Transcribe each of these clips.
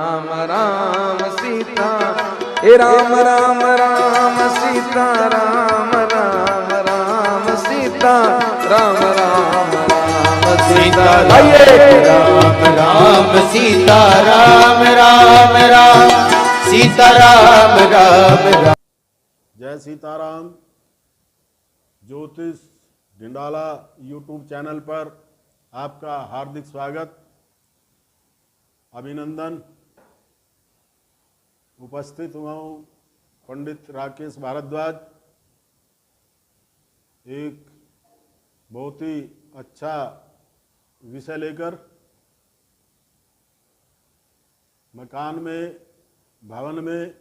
राम राम सीता हे राम राम राम सीता राम राम राम सीता राम राम राम सीता राम राम सीता राम राम राम सीता राम राम राम। जय सीताराम। ज्योतिष ढिंडाला YouTube channel पर आपका हार्दिक स्वागत, अभिनंदन। उपस्थित हुआ हूँ पंडित राकेश भारद्वाज। एक बहुत ही अच्छा विषय लेकर मकान में, भवन में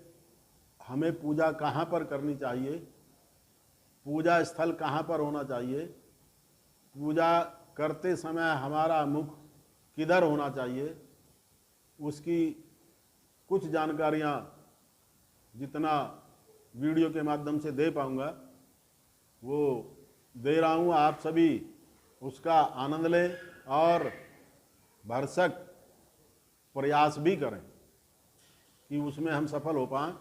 हमें पूजा कहाँ पर करनी चाहिए, पूजा स्थल कहाँ पर होना चाहिए, पूजा करते समय हमारा मुख किधर होना चाहिए, उसकी कुछ जानकारियाँ जितना वीडियो के माध्यम से दे पाऊँगा वो दे रहा हूँ। आप सभी उसका आनंद लें और भरसक प्रयास भी करें कि उसमें हम सफल हो पाएँ।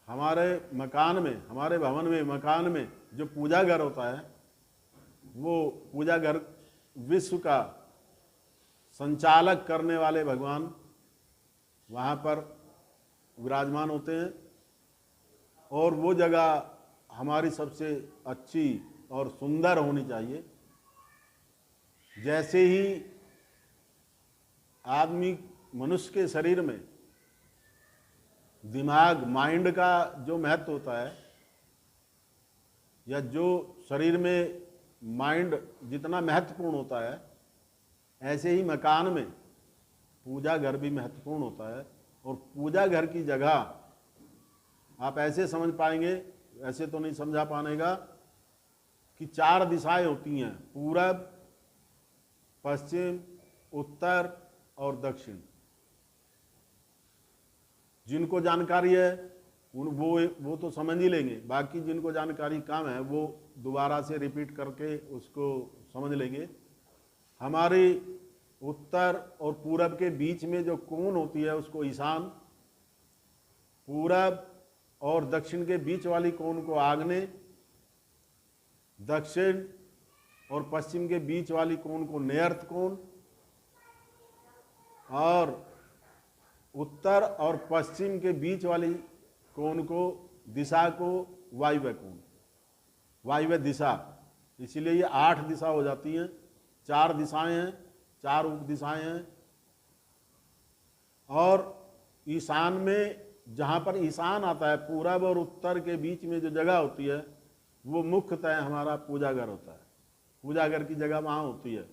हमारे मकान में, हमारे भवन में, मकान में जो पूजा घर होता है वो पूजा घर विश्व का संचालक करने वाले भगवान वहाँ पर विराजमान होते हैं और वो जगह हमारी सबसे अच्छी और सुंदर होनी चाहिए। जैसे ही आदमी, मनुष्य के शरीर में दिमाग, माइंड का जो महत्व होता है, या जो शरीर में माइंड जितना महत्वपूर्ण होता है, ऐसे ही मकान में पूजा घर भी महत्वपूर्ण होता है। और पूजा घर की जगह आप ऐसे समझ पाएंगे, ऐसे तो नहीं समझा पाएगा, कि 4 दिशाएं होती हैं, पूरब, पश्चिम, उत्तर और दक्षिण। जिनको जानकारी है वो तो समझ ही लेंगे, बाकी जिनको जानकारी कम है वो दोबारा से रिपीट करके उसको समझ लेंगे। हमारी उत्तर और पूरब के बीच में जो कोण होती है उसको ईशान, पूरब और दक्षिण के बीच वाली कोण को आग्नेय, दक्षिण और पश्चिम के बीच वाली कोण को नेर्त कोण, और उत्तर और पश्चिम के बीच वाली कोण को, दिशा को वायव्य कोण, वायव्य दिशा। इसीलिए ये 8 दिशा हो जाती हैं। 4 दिशाएं हैं, 4 उप दिशाएं हैं। और ईशान में, जहाँ पर ईशान आता है, पूरब और उत्तर के बीच में जो जगह होती है वो मुख्यतः हमारा पूजा घर होता है। पूजा घर की जगह वहाँ होती है।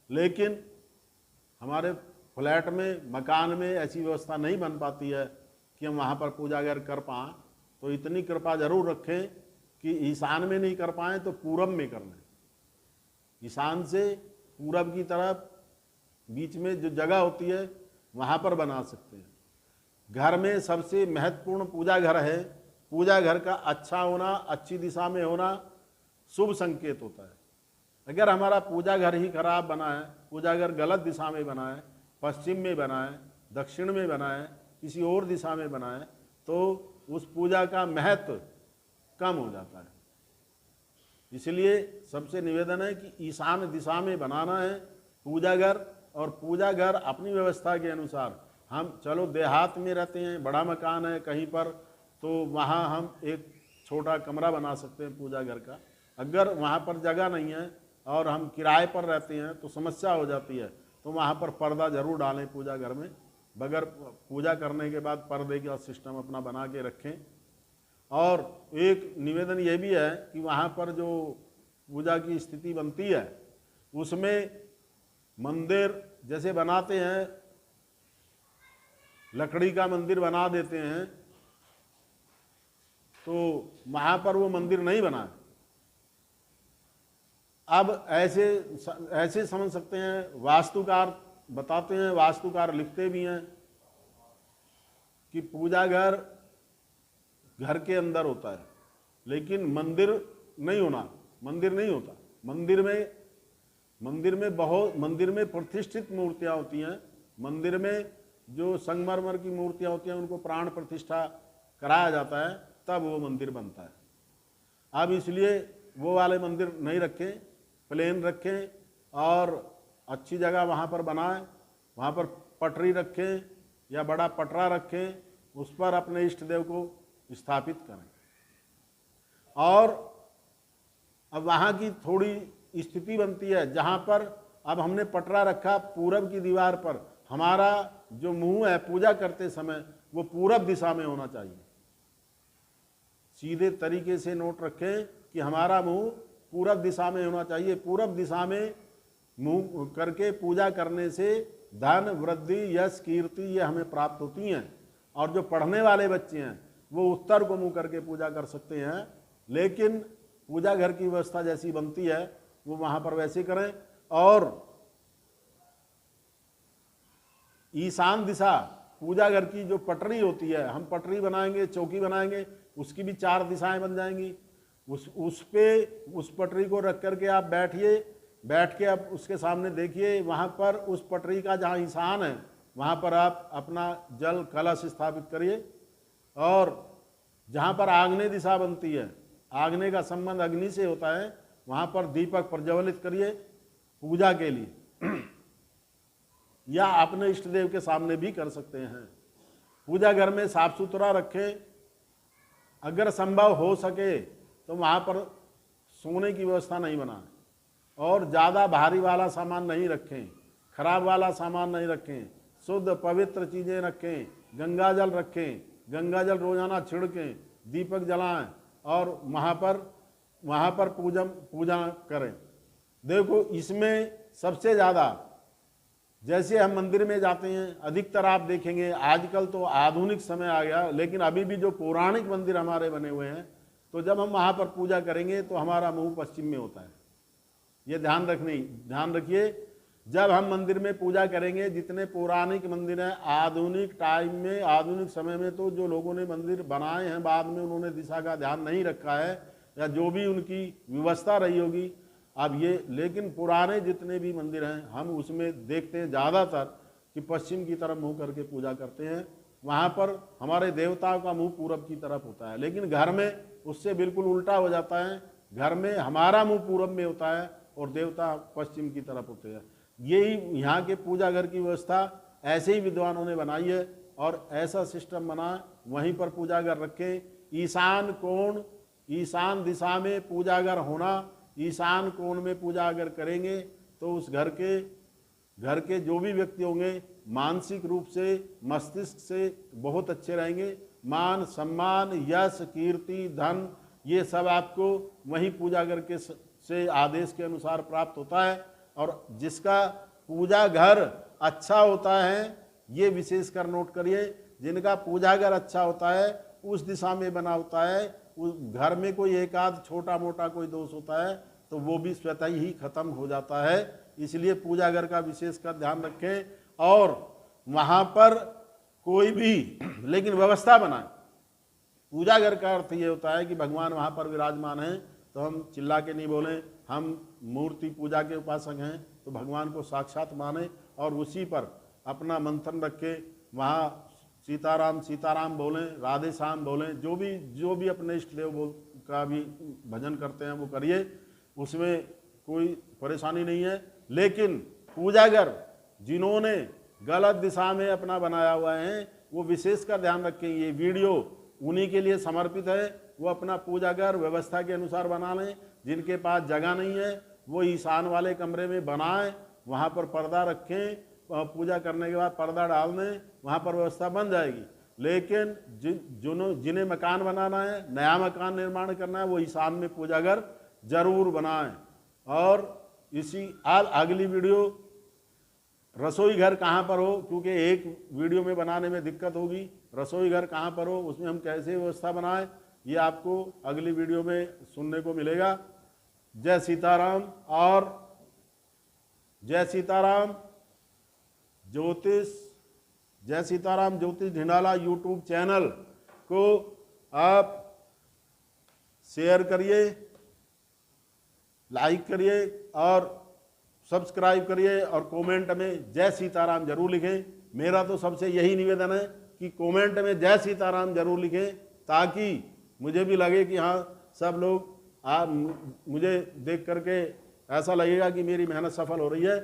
लेकिन हमारे फ्लैट में, मकान में ऐसी व्यवस्था नहीं बन पाती है कि हम वहाँ पर पूजा घर कर पाएँ। तो इतनी कृपा जरूर रखें कि ईशान में नहीं कर पाएँ तो पूरब में कर लें। ईशान से पूरब की तरफ बीच में जो जगह होती है वहाँ पर बना सकते हैं। घर में सबसे महत्वपूर्ण पूजा घर है। पूजा घर का अच्छा होना, अच्छी दिशा में होना शुभ संकेत होता है। अगर हमारा पूजा घर ही खराब बना है, पूजा घर गलत दिशा में बना है, पश्चिम में बना है, दक्षिण में बना है, किसी और दिशा में बना है, तो उस पूजा का महत्व कम हो जाता है। इसलिए सबसे निवेदन है कि ईशान दिशा में बनाना है पूजा घर। और पूजा घर अपनी व्यवस्था के अनुसार, हम चलो देहात में रहते हैं, बड़ा मकान है कहीं पर, तो वहाँ हम एक छोटा कमरा बना सकते हैं पूजा घर का। अगर वहाँ पर जगह नहीं है और हम किराए पर रहते हैं तो समस्या हो जाती है, तो वहाँ पर पर्दा जरूर डालें पूजा घर में। बगैर पूजा करने के बाद पर्दे का सिस्टम अपना बना के रखें। और एक निवेदन ये भी है कि वहाँ पर जो पूजा की स्थिति बनती है उसमें मंदिर जैसे बनाते हैं, लकड़ी का मंदिर बना देते हैं, तो वहाँ पर वो मंदिर नहीं बना है। अब ऐसे समझ सकते हैं, वास्तुकार बताते हैं, वास्तुकार लिखते भी हैं कि पूजा घर घर के अंदर होता है, लेकिन मंदिर नहीं होना, मंदिर नहीं होता। मंदिर में प्रतिष्ठित मूर्तियां होती हैं। मंदिर में जो संगमरमर की मूर्तियां होती हैं उनको प्राण प्रतिष्ठा कराया जाता है, तब वो मंदिर बनता है। अब इसलिए वो वाले मंदिर नहीं रखें, प्लेन रखें और अच्छी जगह वहाँ पर बनाएं, वहाँ पर पटरी रखें या बड़ा पटरा रखें, उस पर अपने इष्ट देव को स्थापित करें। और अब वहाँ की थोड़ी स्थिति बनती है, जहाँ पर अब हमने पटरा रखा पूरब की दीवार पर, हमारा जो मुंह है पूजा करते समय वो पूरब दिशा में होना चाहिए। सीधे तरीके से नोट रखें कि हमारा मुंह पूरब दिशा में होना चाहिए। पूरब दिशा में मुंह करके पूजा करने से धन, वृद्धि, यश, कीर्ति ये हमें प्राप्त होती हैं। और जो पढ़ने वाले बच्चे हैं वो उत्तर को मुंह करके पूजा कर सकते हैं, लेकिन पूजा घर की व्यवस्था जैसी बनती है वो वहाँ पर वैसे करें। और ईशान दिशा पूजा घर की जो पटरी होती है, हम पटरी बनाएंगे, चौकी बनाएंगे, उसकी भी 4 दिशाएं बन जाएंगी। उस पटरी को रख करके आप बैठिए, बैठ के आप उसके सामने देखिए, वहाँ पर उस पटरी का जहाँ ईशान है वहाँ पर आप अपना जल कलश स्थापित करिए। और जहाँ पर आग्नेय दिशा बनती है, आग्नेय का संबंध अग्नि से होता है, वहाँ पर दीपक प्रज्वलित करिए पूजा के लिए या अपने इष्ट देव के सामने भी कर सकते हैं। पूजा घर में साफ सुथरा रखें, अगर संभव हो सके तो वहाँ पर सोने की व्यवस्था नहीं बनाएं और ज़्यादा भारी वाला सामान नहीं रखें, खराब वाला सामान नहीं रखें, शुद्ध पवित्र चीज़ें रखें, गंगा जल रखें, गंगा जल रोजाना छिड़कें, दीपक जलाएं और वहाँ पर पूजा करें। देखो इसमें सबसे ज़्यादा, जैसे हम मंदिर में जाते हैं, अधिकतर आप देखेंगे आजकल तो आधुनिक समय आ गया, लेकिन अभी भी जो पौराणिक मंदिर हमारे बने हुए हैं, तो जब हम वहाँ पर पूजा करेंगे तो हमारा मुंह पश्चिम में होता है। ये ध्यान रखिए, जब हम मंदिर में पूजा करेंगे, जितने पौराणिक मंदिर हैं, आधुनिक टाइम में, आधुनिक समय में तो जो लोगों ने मंदिर बनाए हैं बाद में उन्होंने दिशा का ध्यान नहीं रखा है, या जो भी उनकी व्यवस्था रही होगी अब ये, लेकिन पुराने जितने भी मंदिर हैं हम उसमें देखते हैं ज़्यादातर कि पश्चिम की तरफ मुँह करके पूजा करते हैं। वहाँ पर हमारे देवताओं का मुँह पूरब की तरफ होता है, लेकिन घर में उससे बिल्कुल उल्टा हो जाता है। घर में हमारा मुँह पूरब में होता है और देवता पश्चिम की तरफ होते हैं। यही यहाँ के पूजा घर की व्यवस्था ऐसे ही विद्वानों ने बनाई है और ऐसा सिस्टम बना, वहीं पर पूजा घर रखें। ईशान कोण, ईशान दिशा में पूजा घर होना, ईशान कोण में पूजा अगर करेंगे तो उस घर के जो भी व्यक्ति होंगे मानसिक रूप से, मस्तिष्क से बहुत अच्छे रहेंगे। मान, सम्मान, यश, कीर्ति, धन ये सब आपको वहीं पूजा घर के से आदेश के अनुसार प्राप्त होता है। और जिसका पूजा घर अच्छा होता है, ये विशेषकर नोट करिए, जिनका पूजा घर अच्छा होता है, उस दिशा में बना होता है, उस घर में कोई एक आध छोटा मोटा कोई दोष होता है तो वो भी स्वतः ही खत्म हो जाता है। इसलिए पूजा घर का विशेषकर ध्यान रखें और वहाँ पर कोई भी लेकिन व्यवस्था बनाएं। पूजा घर का अर्थ ये होता है कि भगवान वहाँ पर विराजमान हैं, तो हम चिल्ला के नहीं बोलें, हम मूर्ति पूजा के उपासक हैं तो भगवान को साक्षात माने और उसी पर अपना मंथन रखें। वहाँ सीताराम सीताराम बोलें, राधे श्याम बोलें, जो भी अपने इष्ट देव का भी भजन करते हैं वो करिए, उसमें कोई परेशानी नहीं है। लेकिन पूजा घर जिन्होंने गलत दिशा में अपना बनाया हुआ है वो विशेषकर ध्यान रखें, ये वीडियो उन्हीं के लिए समर्पित है। वो अपना पूजा घर व्यवस्था के अनुसार बना लें। जिनके पास जगह नहीं है वो ईशान वाले कमरे में बनाएं, वहाँ पर पर्दा रखें, पूजा करने के बाद पर्दा डाल दें, वहाँ पर व्यवस्था बन जाएगी। लेकिन जिन्हें मकान बनाना है, नया मकान निर्माण करना है, वो ईशान में पूजा घर जरूर बनाएं। और इसी अगली वीडियो रसोई घर कहाँ पर हो, क्योंकि एक वीडियो में बनाने में दिक्कत होगी, रसोई घर कहाँ पर हो, उसमें हम कैसे व्यवस्था बनाएं, ये आपको अगली वीडियो में सुनने को मिलेगा। जय सीताराम। और जय सीताराम ज्योतिष ढिंडाला यूट्यूब चैनल को आप शेयर करिए, लाइक करिए और सब्सक्राइब करिए और कमेंट में जय सीताराम जरूर लिखें। मेरा तो सबसे यही निवेदन है कि कमेंट में जय सीताराम जरूर लिखें, ताकि मुझे भी लगे कि हाँ सब लोग मुझे देख करके ऐसा लगेगा कि मेरी मेहनत सफल हो रही है।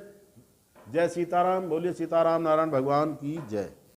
जय सीताराम, बोलिए सीताराम नारायण भगवान की जय।